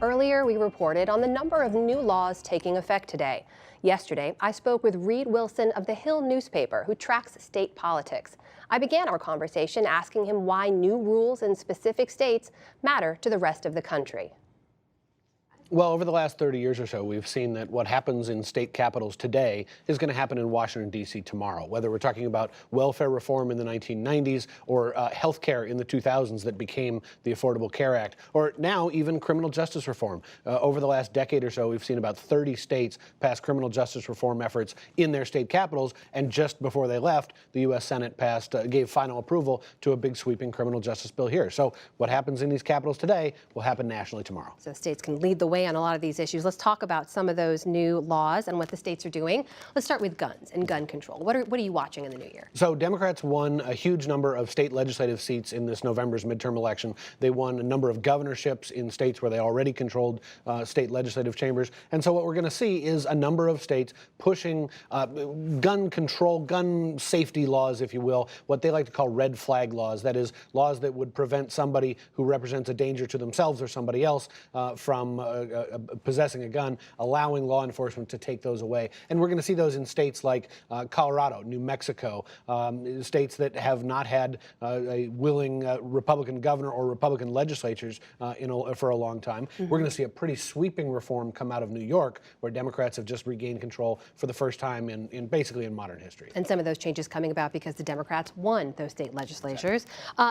Earlier, we reported on the number of new laws taking effect today. Yesterday, I spoke with Reed Wilson of the Hill newspaper, who tracks state politics. I began our conversation asking him why new rules in specific states matter to the rest of the country. Well, over the last 30 years or so, we've seen that what happens in state capitals today is going to happen in Washington, D.C. tomorrow, whether we're talking about welfare reform in the 1990s or health care in the 2000s that became the Affordable Care Act, or now even criminal justice reform. Over the last decade or so, we've seen about 30 states pass criminal justice reform efforts in their state capitals, and just before they left, the U.S. Senate gave final approval to a big sweeping criminal justice bill here. So what happens in these capitals today will happen nationally tomorrow. So states can lead the way on a lot of these issues. Let's talk about some of those new laws and what the states are doing. Let's start with guns and gun control. What are you watching in the new year? So Democrats won a huge number of state legislative seats in this November's midterm election. They won a number of governorships in states where they already controlled state legislative chambers. And so what we're going to see is a number of states pushing gun control, gun safety laws, if you will, what they like to call red flag laws. That is, laws that would prevent somebody who represents a danger to themselves or somebody else from possessing a gun, allowing law enforcement to take those away. And we're going to see those in states like Colorado, New Mexico, states that have not had a willing Republican governor or Republican legislatures for a long time. Mm-hmm. We're going to see a pretty sweeping reform come out of New York, where Democrats have just regained control for the first time basically in modern history. And some of those changes coming about because the Democrats won those state legislatures.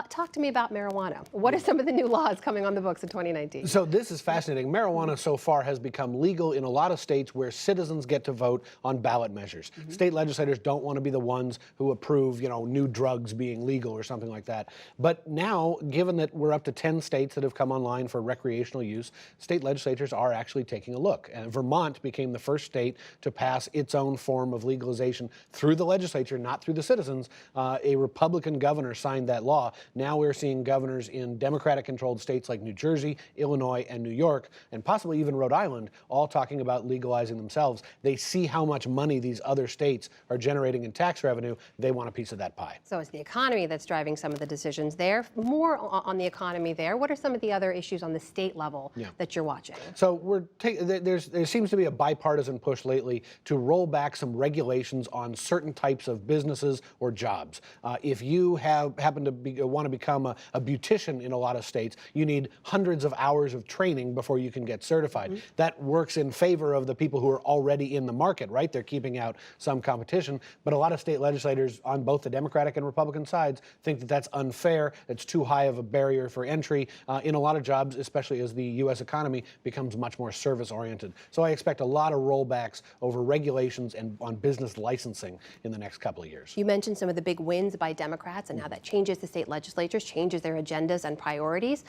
Talk to me about marijuana. What are some of the new laws coming on the books in 2019? So this is fascinating. Marijuana so far has become legal in a lot of states where citizens get to vote on ballot measures. Mm-hmm. State legislators don't want to be the ones who approve, new drugs being legal or something like that. But now, given that we're up to 10 states that have come online for recreational use, state legislatures are actually taking a look. And Vermont became the first state to pass its own form of legalization through the legislature, not through the citizens. A Republican governor signed that law. Now we're seeing governors in Democratic-controlled states like New Jersey, Illinois, and New York, and possibly even Rhode Island, all talking about legalizing themselves. They see how much money these other states are generating in tax revenue. They want a piece of that pie. So it's the economy that's driving some of the decisions there. More on the economy there. What are some of the other issues on the state level that you're watching? So there seems to be a bipartisan push lately to roll back some regulations on certain types of businesses or jobs. If you happen to want to become a beautician in a lot of states, you need hundreds of hours of training before you can get certified. Mm-hmm. That works in favor of the people who are already in the market, right? They're keeping out some competition. But a lot of state legislators on both the Democratic and Republican sides think that that's unfair. It's too high of a barrier for entry in a lot of jobs, especially as the U.S. economy becomes much more service-oriented. So I expect a lot of rollbacks over regulations and on business licensing in the next couple of years. You mentioned some of the big wins by Democrats and how that changes the state legislatures, changes their agendas and priorities.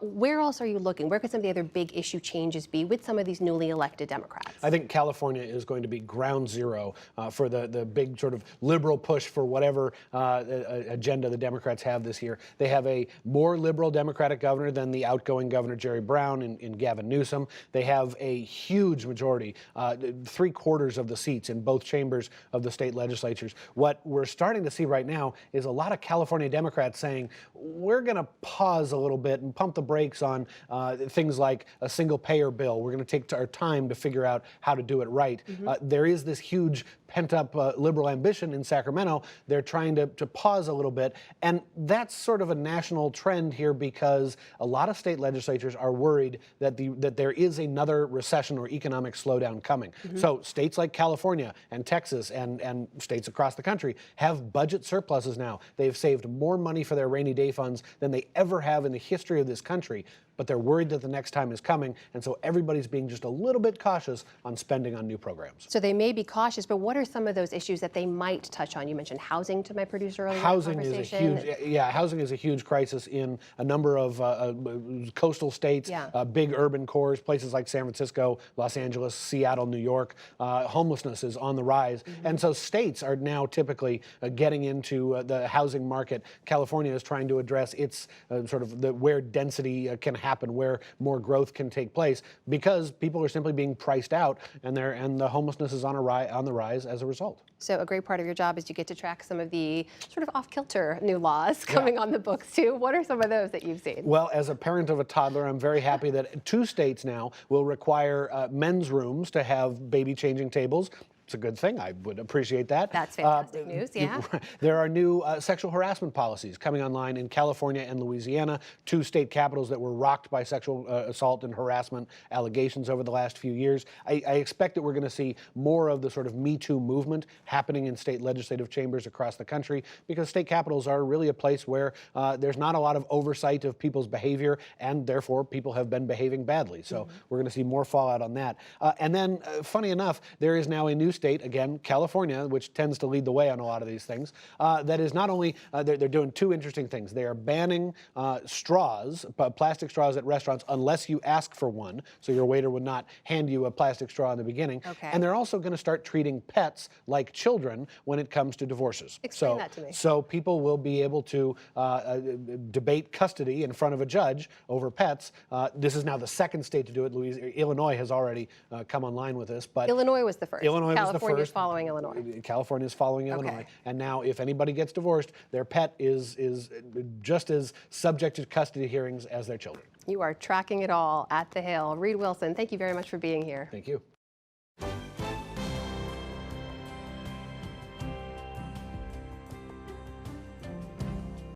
Where else are you looking? Where could some of the other big issue changes be with some of these newly elected Democrats? I think California is going to be ground zero for the big sort of liberal push for whatever agenda the Democrats have this year. They have a more liberal Democratic governor than the outgoing Governor Jerry Brown in Gavin Newsom. They have a huge majority, 3/4 of the seats in both chambers of the state legislatures. What we're starting to see right now is a lot of California Democrats saying, we're going to pause a little bit and pump the brakes on things like a single-payer bill. We're going to take our time to figure out how to do it right. Mm-hmm. There is this huge pent-up liberal ambition in Sacramento. They're trying to pause a little bit. And that's sort of a national trend here because a lot of state legislatures are worried that there is another recession or economic slowdown coming. Mm-hmm. So states like California and Texas and states across the country have budget surpluses now. They've saved more money for their rainy day funds than they ever have in the history of this country. But they're worried that the next time is coming, and so everybody's being just a little bit cautious on spending on new programs. So they may be cautious, but what are some of those issues that they might touch on? You mentioned housing to my producer earlier. Housing is a huge crisis in a number of coastal states, big urban cores, places like San Francisco, Los Angeles, Seattle, New York. Homelessness is on the rise, and so states are now typically getting into the housing market. California is trying to address its where density can happen happen, where more growth can take place, because people are simply being priced out, and the homelessness is on the rise as a result. So a great part of your job is you get to track some of the sort of off-kilter new laws coming on the books too. What are some of those that you've seen? Well, as a parent of a toddler, I'm very happy that 2 states now will require men's rooms to have baby changing tables. It's a good thing. I would appreciate that. That's fantastic news, yeah. There are new sexual harassment policies coming online in California and Louisiana, 2 state capitals that were rocked by sexual assault and harassment allegations over the last few years. I expect that we're going to see more of the sort of Me Too movement happening in state legislative chambers across the country, because state capitals are really a place where there's not a lot of oversight of people's behavior, and therefore people have been behaving badly. So we're going to see more fallout on that. And then, funny enough, there is now a new state, again, California, which tends to lead the way on a lot of these things, that is not only, they're doing 2 interesting things. They are banning straws, plastic straws at restaurants, unless you ask for one, so your waiter would not hand you a plastic straw in the beginning. Okay. And they're also going to start treating pets like children when it comes to divorces. Explain that to me. So people will be able to debate custody in front of a judge over pets. This is now the 2nd state to do it. Illinois has already come online with this, but Illinois was the first. Illinois was the California's first. following Illinois. California is following Illinois. And now if anybody gets divorced, their pet is just as subject to custody hearings as their children. You are tracking it all at the Hill. Reed Wilson, thank you very much for being here. Thank you.